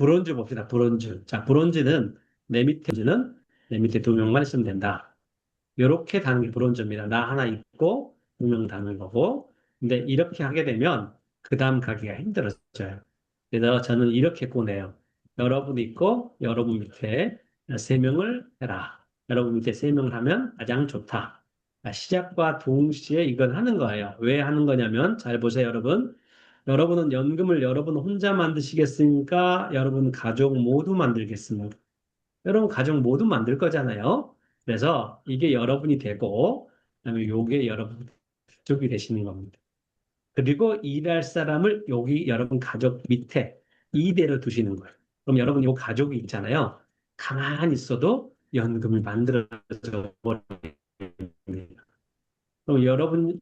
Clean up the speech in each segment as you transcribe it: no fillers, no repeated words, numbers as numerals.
브론즈 봅시다. 브론즈. 자, 브론즈는 내 밑에 두 명만 있으면 된다. 이렇게 다는 게 브론즈입니다. 나 하나 있고 두 명 다는 거고. 근데 이렇게 하게 되면 그 다음 가기가 힘들어져요. 그래서 저는 이렇게 꼬내요. 여러분 있고 여러분 밑에 세 명을 해라. 여러분 밑에 세 명을 하면 가장 좋다. 시작과 동시에 이걸 하는 거예요. 왜 하는 거냐면 잘 보세요, 여러분. 여러분은 연금을 여러분 혼자 만드시겠습니까? 여러분 가족 모두 만들겠습니까? 여러분 가족 모두 만들 거잖아요. 그래서 이게 여러분이 되고, 그다음에 요게 여러분 가족이 되시는 겁니다. 그리고 일할 사람을 여기 여러분 가족 밑에 이대로 두시는 거예요. 그럼 여러분 요 가족이 있잖아요. 가만히 있어도 연금을 만들어서 버립니다. 그럼 여러분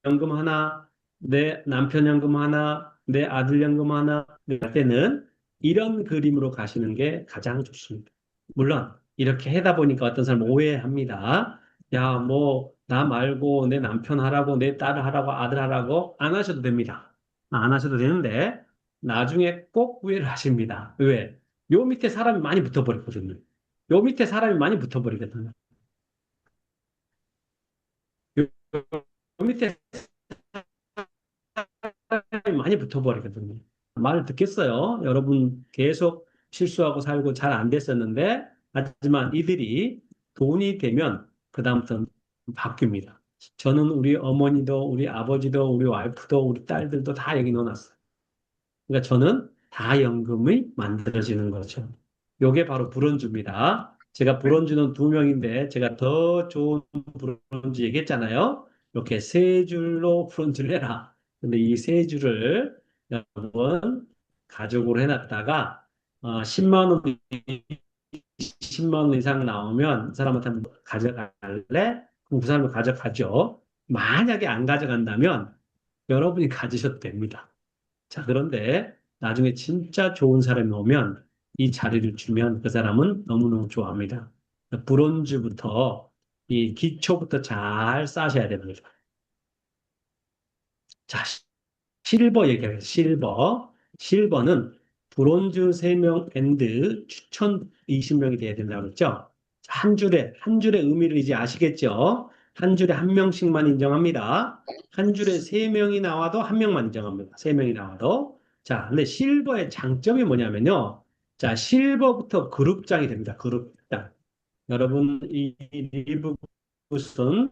연금 하나, 내 남편 연금 하나, 내 아들 연금 하나, 할 때는 이런 그림으로 가시는 게 가장 좋습니다. 물론, 이렇게 하다 보니까 어떤 사람 오해합니다. 야, 뭐, 나 말고 내 남편 하라고, 내 딸 하라고, 아들 하라고 안 하셔도 됩니다. 안 하셔도 되는데, 나중에 꼭 후회를 하십니다. 왜? 요 밑에 사람이 많이 붙어버리거든요. 요 밑에 사람이 많이 붙어버리거든요. 요, 요 밑에 많이 붙어버리거든요. 말을 듣겠어요. 여러분 계속 실수하고 살고 잘 안 됐었는데, 하지만 이들이 돈이 되면 그다음부터는 바뀝니다. 저는 우리 어머니도, 우리 아버지도, 우리 와이프도, 우리 딸들도 다 여기 넣어놨어요. 그러니까 저는 다 연금이 만들어지는 거죠. 요게 바로 브론즈입니다. 제가 브론즈는 두 명인데 제가 더 좋은 브론즈 얘기했잖아요. 이렇게 세 줄로 브론즈를 해라. 근데 이 세 줄을 여러분 가족으로 해놨다가 10만 원, 20만 원 이상 나오면 그 사람한테 한번 가져갈래? 그럼 그 사람이 가져가죠. 만약에 안 가져간다면 여러분이 가지셔도 됩니다. 자, 그런데 나중에 진짜 좋은 사람이 오면 이 자리를 주면 그 사람은 너무너무 좋아합니다. 브론즈부터 이 기초부터 잘 쌓으셔야 되는 거죠. 자, 실버 얘기해요. 실버. 실버는 브론즈 3명 앤드 추천 20명이 돼야 된다고 그랬죠? 한 줄의 의미를 이제 아시겠죠? 한 줄에 한 명씩만 인정합니다. 한 줄에 3명이 나와도 한 명만 인정합니다. 3명이 나와도. 자, 근데 실버의 장점이 뭐냐면요. 자, 실버부터 그룹장이 됩니다. 그룹장. 여러분, 이 리브굿은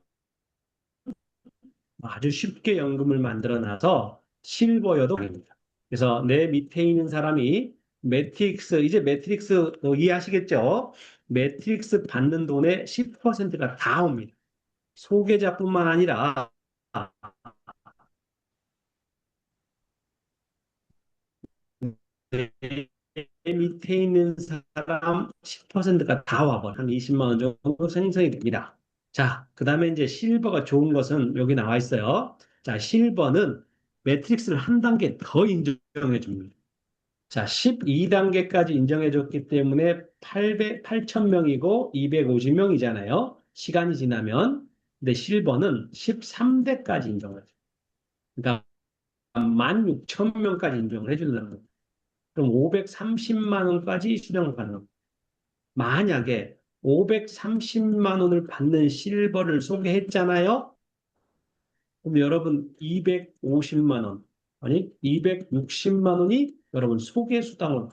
아주 쉽게 연금을 만들어 놔서 실버여도 됩니다. 그래서 내 밑에 있는 사람이 매트릭스, 이제 매트릭스 이해하시겠죠? 매트릭스 받는 돈의 10%가 다 옵니다. 소개자뿐만 아니라 내 밑에 있는 사람 10%가 다 와버려. 한 20만 원 정도 생성이 됩니다. 자, 그 다음에 이제 실버가 좋은 것은 여기 나와 있어요. 자, 실버는 매트릭스를 한 단계 더 인정해 줍니다. 자, 12단계까지 인정해 줬기 때문에 8,000명이고 250명이잖아요. 시간이 지나면. 근데 실버는 13대까지 인정을 해요. 그러니까 16,000명까지 인정을 해준다는 거예요. 그럼 530만 원까지 수령을 가능. 만약에 530만 원을 받는 실버를 소개했잖아요. 그럼 여러분 250만 원, 아니 260만 원이 여러분 소개 수당으로.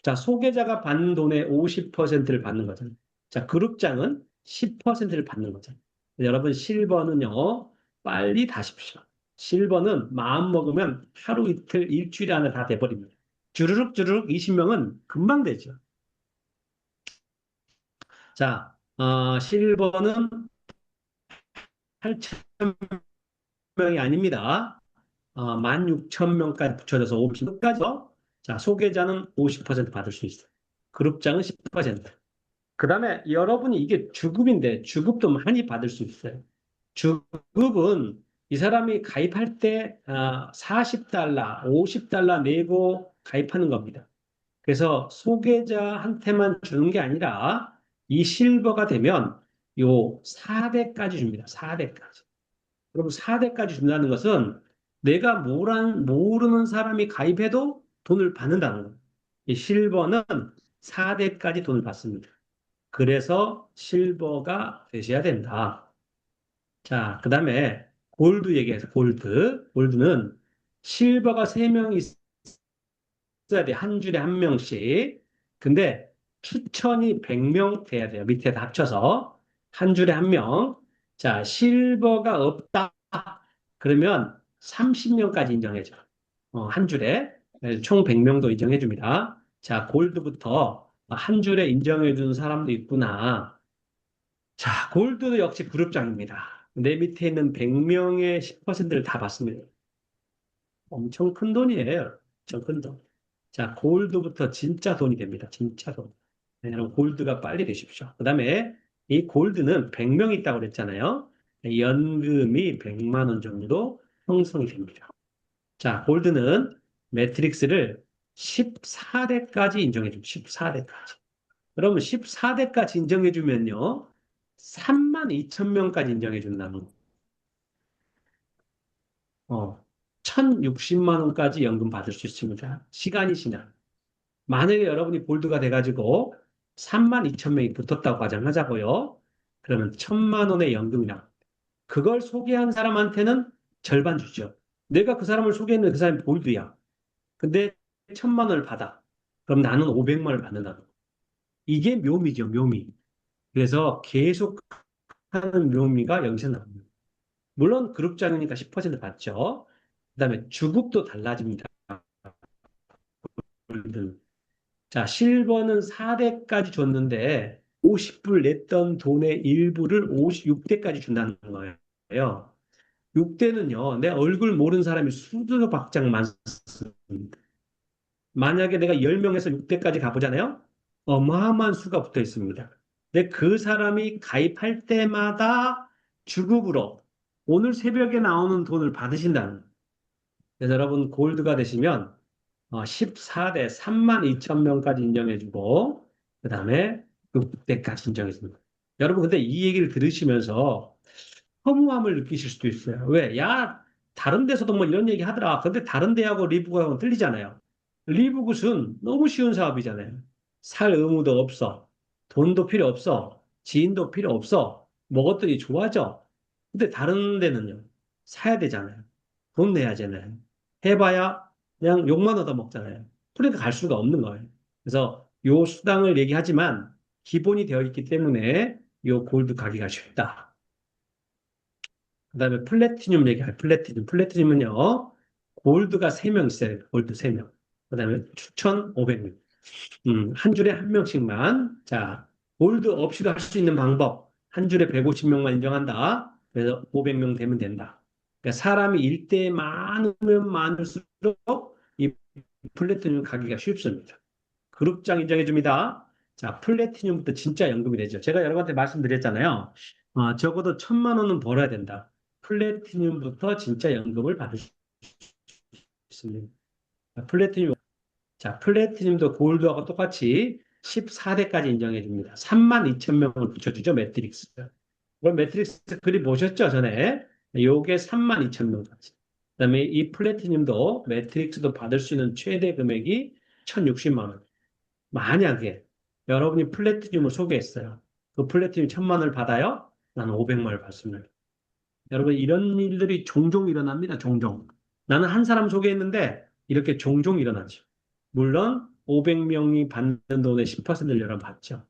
자, 소개자가 받는 돈의 50%를 받는 거잖아요. 자, 그룹장은 10%를 받는 거잖아요. 여러분 실버는요, 빨리 다십시오. 실버는 마음 먹으면 하루 이틀 일주일 안에 다 돼버립니다. 주르륵 주르륵 20명은 금방 되죠. 자, 실버는 8,000명이 아닙니다. 16,000명까지 붙여져서 50명까지요. 자, 소개자는 50% 받을 수 있어요. 그룹장은 10%. 그 다음에 여러분이 이게 주급인데 주급도 많이 받을 수 있어요. 주급은 이 사람이 가입할 때 40달러, 50달러 내고 가입하는 겁니다. 그래서 소개자한테만 주는 게 아니라 이 실버가 되면 요 4대까지 줍니다. 4대까지. 그럼 4대까지 준다는 것은 내가 모르는 사람이 가입해도 돈을 받는다는 거예요. 이 실버는 4대까지 돈을 받습니다. 그래서 실버가 되셔야 된다. 자, 그 다음에 골드 얘기해서 골드. 골드는 실버가 3명 있어야 돼. 한 줄에 한 명씩. 근데 추천이 100명 돼야 돼요. 밑에 다 합쳐서. 한 줄에 한 명. 자, 실버가 없다. 그러면 30명까지 인정해줘. 한 줄에. 네, 총 100명도 인정해줍니다. 자, 골드부터 한 줄에 인정해주는 사람도 있구나. 자, 골드도 역시 그룹장입니다. 내 밑에 있는 100명의 10%를 다 받습니다. 엄청 큰 돈이에요. 엄청 큰 돈. 자, 골드부터 진짜 돈이 됩니다. 진짜 돈. 왜냐하면 골드가 빨리 되십시오. 그 다음에 이 골드는 100명 있다고 그랬잖아요. 연금이 100만 원 정도 형성이 됩니다. 자, 골드는 매트릭스를 14대까지 인정해 줍니다. 14대까지. 그러면 14대까지 인정해 주면요. 3만 2천 명까지 인정해 준다는 거. 어, 1,060만 원까지 연금 받을 수 있습니다. 시간이 지나. 만약에 여러분이 볼드가 돼가지고 3만 2천 명이 붙었다고 가정하자고요. 그러면 1,000만 원의 연금이나 그걸 소개한 사람한테는 절반 주죠. 내가 그 사람을 소개했는데 그 사람이 볼드야. 근데 1,000만 원을 받아. 그럼 나는 500만 원을 받는다. 이게 묘미죠, 묘미. 그래서 계속 하는 묘미가 여기서 나옵니다. 물론 그룹장이니까 10% 받죠. 그다음에 주급도 달라집니다. 자, 실버는 4대까지 줬는데 50불 냈던 돈의 일부를 56대까지 준다는 거예요. 6대는요, 내 얼굴 모르는 사람이 수두룩 박장 많습니다. 만약에 내가 10명에서 6대까지 가보잖아요? 어마어마한 수가 붙어 있습니다. 근데 그 사람이 가입할 때마다 주급으로 오늘 새벽에 나오는 돈을 받으신다는 거예요. 그래서 여러분 골드가 되시면 14대 3만 2천 명까지 인정해주고 그 다음에 6대까지 인정해줍니다. 여러분 근데 이 얘기를 들으시면서 허무함을 느끼실 수도 있어요. 왜? 야, 다른 데서도 뭐 이런 얘기 하더라. 근데 다른 데하고 리브하고 틀리잖아요. 리브굿은 너무 쉬운 사업이잖아요. 살 의무도 없어. 돈도 필요 없어. 지인도 필요 없어. 뭐것들이 좋아져. 근데 다른 데는요. 사야 되잖아요. 돈 내야 되잖아요. 해봐야 그냥 욕만 얻어먹잖아요. 그러니까 갈 수가 없는 거예요. 그래서 요 수당을 얘기하지만 기본이 되어 있기 때문에 요 골드 가기가 쉽다. 그다음에 플래티늄 얘기할 플래티늄. 플래티늄은요. 골드가 3명 있어요. 골드 3명. 그다음에 추천 500명. 한 줄에 한 명씩만. 자, 골드 없이도 할 수 있는 방법. 한 줄에 150명만 인정한다. 그래서 500명 되면 된다. 그러니까 사람이 일대에 많으면 많을수록 이 플래티늄 가기가 쉽습니다. 그룹장 인정해 줍니다. 자, 플래티늄부터 진짜 연금이 되죠. 제가 여러분한테 말씀드렸잖아요. 적어도 1,000만 원은 벌어야 된다. 플래티늄부터 진짜 연금을 받을 수 있습니다. 플래티늄, 자, 플래티늄도 골드하고 똑같이 14대까지 인정해 줍니다. 3만 2천 명을 붙여주죠, 매트릭스. 그럼 매트릭스 그림 보셨죠, 전에? 요게 3만 2천 명까지. 그다음에 이 플래티늄도 매트릭스도 받을 수 있는 최대 금액이 1,060만 원. 만약에 여러분이 플래티늄을 소개했어요. 그 플래티늄 1,000만 원을 받아요? 나는 500만 원을 받습니다. 여러분, 이런 일들이 종종 일어납니다. 종종. 나는 한 사람 소개했는데 이렇게 종종 일어나죠. 물론 500명이 받는 돈의 10%를 여러분 받죠.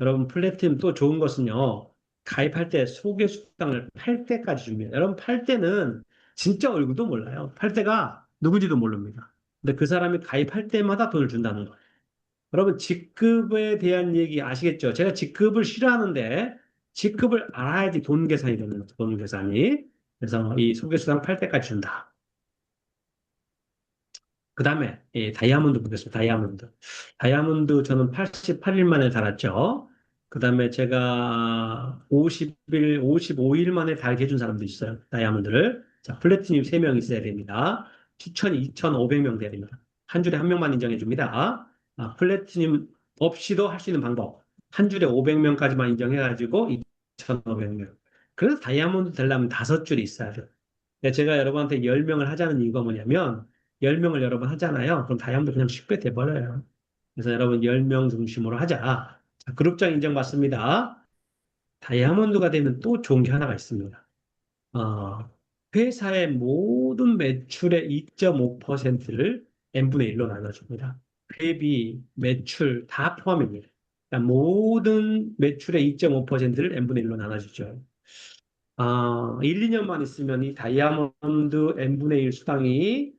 여러분, 플래티넘 또 좋은 것은요. 가입할 때 소개 수당을 8대까지 줍니다. 여러분, 8대는 진짜 얼굴도 몰라요. 8대가 누군지도 모릅니다. 근데 그 사람이 가입할 때마다 돈을 준다는 거예요. 여러분, 직급에 대한 얘기 아시겠죠? 제가 직급을 싫어하는데, 직급을 알아야지 돈 계산이 되는 거죠, 돈 계산이. 그래서 이 소개수당 8대까지 준다. 그 다음에, 다이아몬드 보겠습니다, 다이아몬드. 다이아몬드 저는 88일 만에 달았죠. 그 다음에 제가 50일, 55일 만에 달게 해준 사람도 있어요, 다이아몬드를. 자, 플래티늄 3명 있어야 됩니다. 추천이 2,500명 돼야 됩니다. 한 줄에 한 명만 인정해 줍니다. 플래티늄 없이도 할 수 있는 방법. 한 줄에 500명까지만 인정해가지고 2,500명. 그래서 다이아몬드 되려면 5줄이 있어야 돼요. 제가 여러분한테 10명을 하자는 이유가 뭐냐면 10명을 여러 번 하잖아요. 그럼 다이아몬드 그냥 쉽게 돼버려요. 그래서 여러분 10명 중심으로 하자. 자, 그룹장 인정받습니다. 다이아몬드가 되면 또 좋은 게 하나가 있습니다. 어, 회사의 모든 매출의 2.5%를 n분의 1로 나눠줍니다. 회비, 매출 다 포함입니다. 그러니까 모든 매출의 2.5%를 n분의 1로 나눠주죠. 1, 2년만 있으면 이 다이아몬드 n분의 1 수당이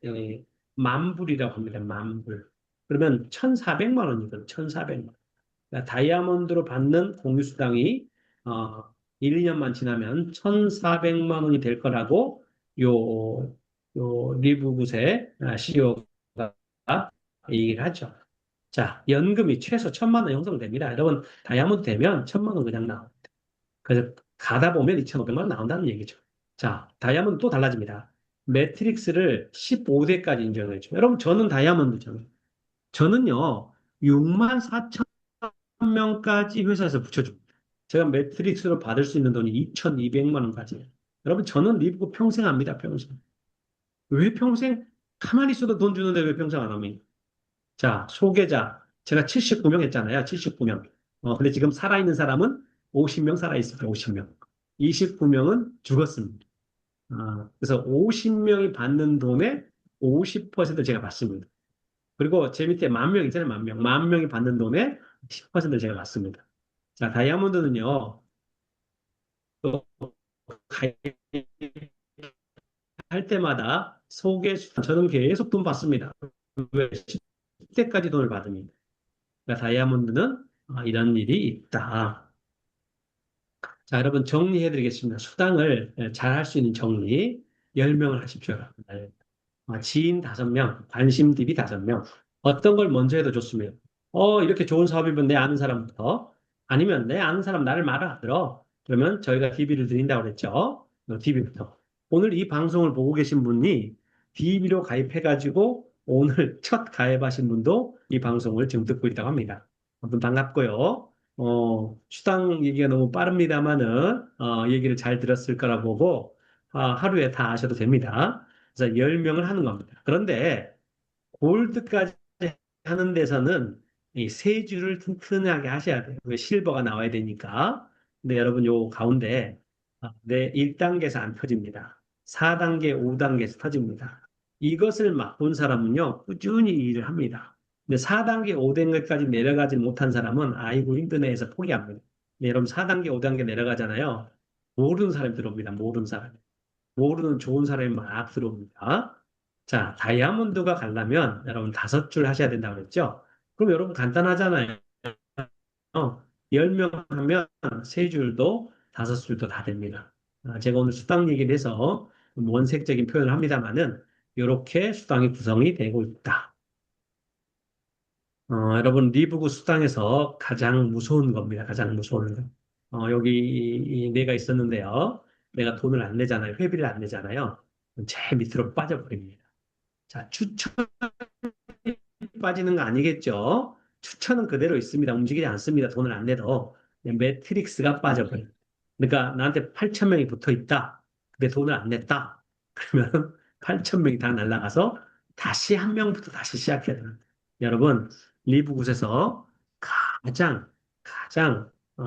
만 불이라고 합니다. 만 불. 그러면 1,400만 원이거든요. 1,400만 원. 그러니까 다이아몬드로 받는 공유수당이 1, 2년만 지나면 1,400만 원이 될 거라고 요, 리브굿의 CEO가 얘기를 하죠. 자, 연금이 최소 1,000만 원 형성됩니다. 여러분, 다이아몬드 되면 1,000만 원 그냥 나와요. 그래서 가다 보면 2,500만 원 나온다는 얘기죠. 자, 다이아몬드 또 달라집니다. 매트릭스를 15대까지 인정해줘. 여러분, 저는 다이아몬드죠. 저는요, 6만 4천 명까지 회사에서 붙여줍니다. 제가 매트릭스로 받을 수 있는 돈이 2,200만 원까지. 여러분, 저는 리브고 평생 합니다, 평생. 왜 평생? 가만히 있어도 돈 주는데 왜 평생 안 합니까? 자, 소개자. 제가 79명 했잖아요, 79명. 근데 지금 살아있는 사람은 50명 살아있습니다, 50명. 29명은 죽었습니다. 그래서 50명이 받는 돈의 50% 제가 받습니다. 그리고 제 밑에 10,000명 있잖아요, 10,000명. 10,000명이 받는 돈의 10% 제가 받습니다. 자, 다이아몬드는요, 또 가입할 때마다 저는 계속 돈 받습니다. 왜? 10대까지 돈을 받습니다. 그러니까 다이아몬드는 이런 일이 있다. 자, 여러분 정리해 드리겠습니다. 수당을 잘 할 수 있는 정리 10명을 하십시오. 지인 5명, 관심 DB 5명. 어떤 걸 먼저 해도 좋습니다. 이렇게 좋은 사업이면 내 아는 사람부터. 아니면 내 아는 사람 나를 말 알아들어. 그러면 저희가 DB를 드린다고 그랬죠. DB부터. 오늘 이 방송을 보고 계신 분이 DB로 가입해가지고 오늘 첫 가입하신 분도 이 방송을 지금 듣고 있다고 합니다. 아무튼 반갑고요. 수당 얘기가 너무 빠릅니다만은, 얘기를 잘 들었을 거라 보고, 하루에 다 아셔도 됩니다. 그래서 10명을 하는 겁니다. 그런데 골드까지 하는 데서는 이 세 줄을 튼튼하게 하셔야 돼요. 왜 실버가 나와야 되니까. 근데 여러분 요 가운데 내 1단계에서 안 터집니다. 4단계, 5단계에서 터집니다. 이것을 맛본 사람은요, 꾸준히 일을 합니다. 근데 4단계, 5단계까지 내려가지 못한 사람은 아이고 힘드네 해서 포기합니다. 네, 여러분 4단계, 5단계 내려가잖아요. 모르는 사람이 들어옵니다. 모르는 사람. 모르는 좋은 사람이 막 들어옵니다. 자, 다이아몬드가 가려면 여러분 5줄 하셔야 된다고 그랬죠? 그럼 여러분 간단하잖아요. 10명 하면 3줄도 5줄도 다 됩니다. 제가 오늘 수당 얘기를 해서 원색적인 표현을 합니다만은 이렇게 수당이 구성이 되고 있다. 여러분 리브구 수당에서 가장 무서운 겁니다. 가장 무서운 거. 여기 내가 있었는데요. 내가 돈을 안 내잖아요. 회비를 안 내잖아요. 제일 밑으로 빠져버립니다. 자, 추천이 빠지는 거 아니겠죠? 추천은 그대로 있습니다. 움직이지 않습니다. 돈을 안 내도. 매트릭스가 빠져버려요. 그러니까 나한테 8천 명이 붙어 있다. 근데 돈을 안 냈다. 그러면 8천 명이 다 날아가서 다시 한 명부터 다시 시작해야 됩니다. 여러분, 리브굿에서 가장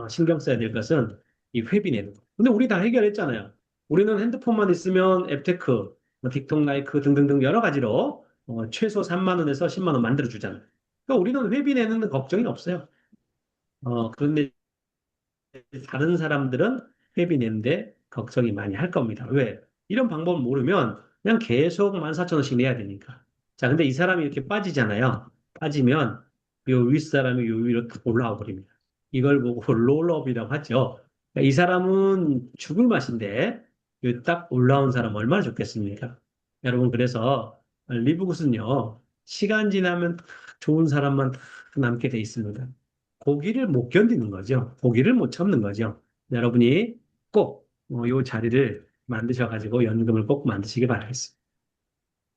신경 써야 될 것은 이 회비 내는 거. 근데 우리 다 해결했잖아요. 우리는 핸드폰만 있으면 앱테크, 뭐 틱톡 라이크 등등등 여러 가지로 최소 3만 원에서 10만 원 만들어 주잖아요. 그러니까 우리는 회비 내는 걱정이 없어요. 그런데 다른 사람들은 회비 내는데 걱정이 많이 할 겁니다. 왜? 이런 방법을 모르면 그냥 계속 14,000원씩 내야 되니까. 자, 근데 이 사람이 이렇게 빠지잖아요. 빠지면 요 윗사람이 요 위로 탁 올라와 버립니다. 이걸 보고 롤업이라고 하죠. 그러니까 이 사람은 죽을 맛인데 요딱 올라온 사람 얼마나 좋겠습니까? 여러분, 그래서 리브굿은요, 시간 지나면 다 좋은 사람만 다 남게 돼 있습니다. 고기를 못 견디는 거죠. 고기를 못 참는 거죠. 여러분이 꼭 이 자리를 만드셔가지고 연금을 꼭 만드시기 바라겠습니다.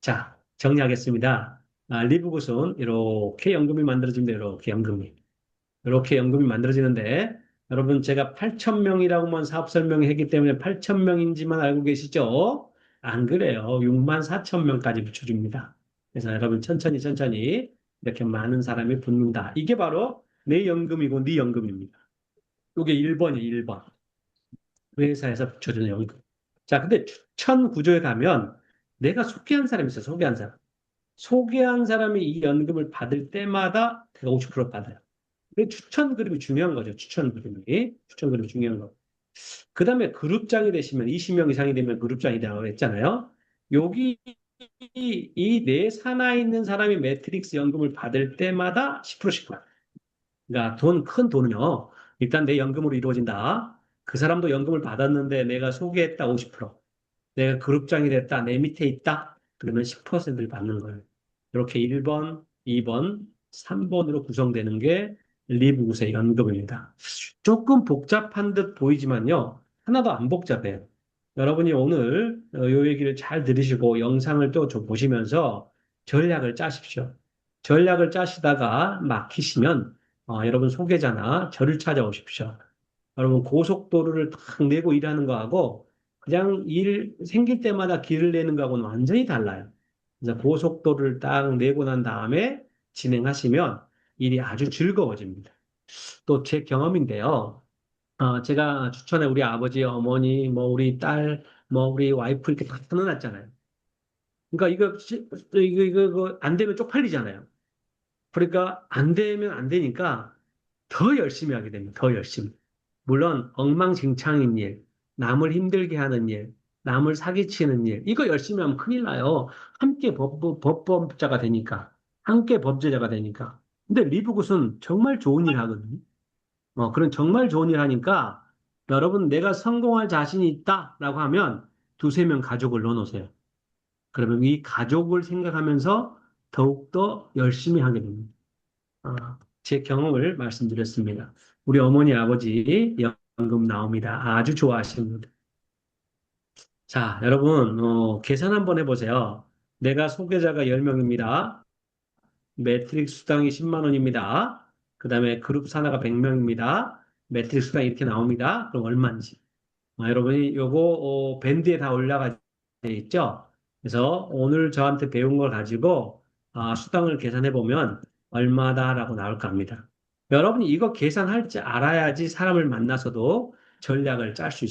자, 정리하겠습니다. 리브굿은 이렇게 연금이 만들어집니다. 이렇게 연금이 만들어지는데 여러분 제가 8,000명이라고만 사업 설명했기 때문에 8,000명인지만 알고 계시죠? 안 그래요. 6만 4천 명까지 붙여줍니다. 그래서 여러분 천천히 천천히 이렇게 많은 사람이 붙는다. 이게 바로 내 연금이고 네 연금입니다. 이게 1번이 1번. 회사에서 붙여주는 연금. 자, 근데 추천 구조에 가면 내가 소개한 사람이 있어, 소개한 사람. 소개한 사람이 이 연금을 받을 때마다 내가 50% 받아요. 그 추천 그룹이 중요한 거죠. 추천 그룹이. 추천 그룹이 중요한 거. 그 다음에 그룹장이 되시면 20명 이상이 되면 그룹장이 되라고 했잖아요. 여기 이 내 산하에 있는 사람이 매트릭스 연금을 받을 때마다 10%씩 받아요. 그러니까 큰 돈은요. 일단 내 연금으로 이루어진다. 그 사람도 연금을 받았는데 내가 소개했다 50%. 내가 그룹장이 됐다. 내 밑에 있다. 그러면 10%를 받는 거예요. 이렇게 1번, 2번, 3번으로 구성되는 게 리브구세 연금입니다. 조금 복잡한 듯 보이지만요. 하나도 안 복잡해요. 여러분이 오늘 요 얘기를 잘 들으시고 영상을 또 좀 보시면서 전략을 짜십시오. 전략을 짜시다가 막히시면 여러분 소개자나 저를 찾아오십시오. 여러분 고속도로를 탁 내고 일하는 거하고 그냥 일 생길 때마다 길을 내는 거하고는 완전히 달라요. 그래서 고속도로를 딱 내고 난 다음에 진행하시면 일이 아주 즐거워집니다. 또 제 경험인데요. 제가 추천해 우리 아버지, 어머니, 뭐 우리 딸, 뭐 우리 와이프 이렇게 다 끊어놨잖아요. 그러니까 이거 안 되면 쪽팔리잖아요. 그러니까 안 되면 안 되니까 더 열심히 하게 됩니다. 더 열심히. 물론 엉망진창인 일, 남을 힘들게 하는 일, 남을 사기치는 일, 이거 열심히 하면 큰일 나요. 함께 법범자가 되니까. 함께 범죄자가 되니까. 근데 리브굿은 정말 좋은 일 하거든요. 그런 정말 좋은 일 하니까 여러분 내가 성공할 자신이 있다라고 하면 두세 명 가족을 넣어놓으세요. 그러면 이 가족을 생각하면서 더욱더 열심히 하게 됩니다. 제 경험을 말씀드렸습니다. 우리 어머니, 아버지 연금 나옵니다. 아주 좋아하십니다. 자, 여러분, 계산 한번 해보세요. 내가 소개자가 10명입니다. 매트릭스 수당이 10만 원입니다. 그 다음에 그룹 산하가 100명입니다. 매트릭스 수당이 이렇게 나옵니다. 그럼 얼마인지. 여러분이 요거 밴드에 다 올라가 있죠? 그래서 오늘 저한테 배운 걸 가지고 수당을 계산해 보면 얼마다라고 나올 겁니다. 여러분이 이거 계산할 줄 알아야지 사람을 만나서도 전략을 짤 수 있어요.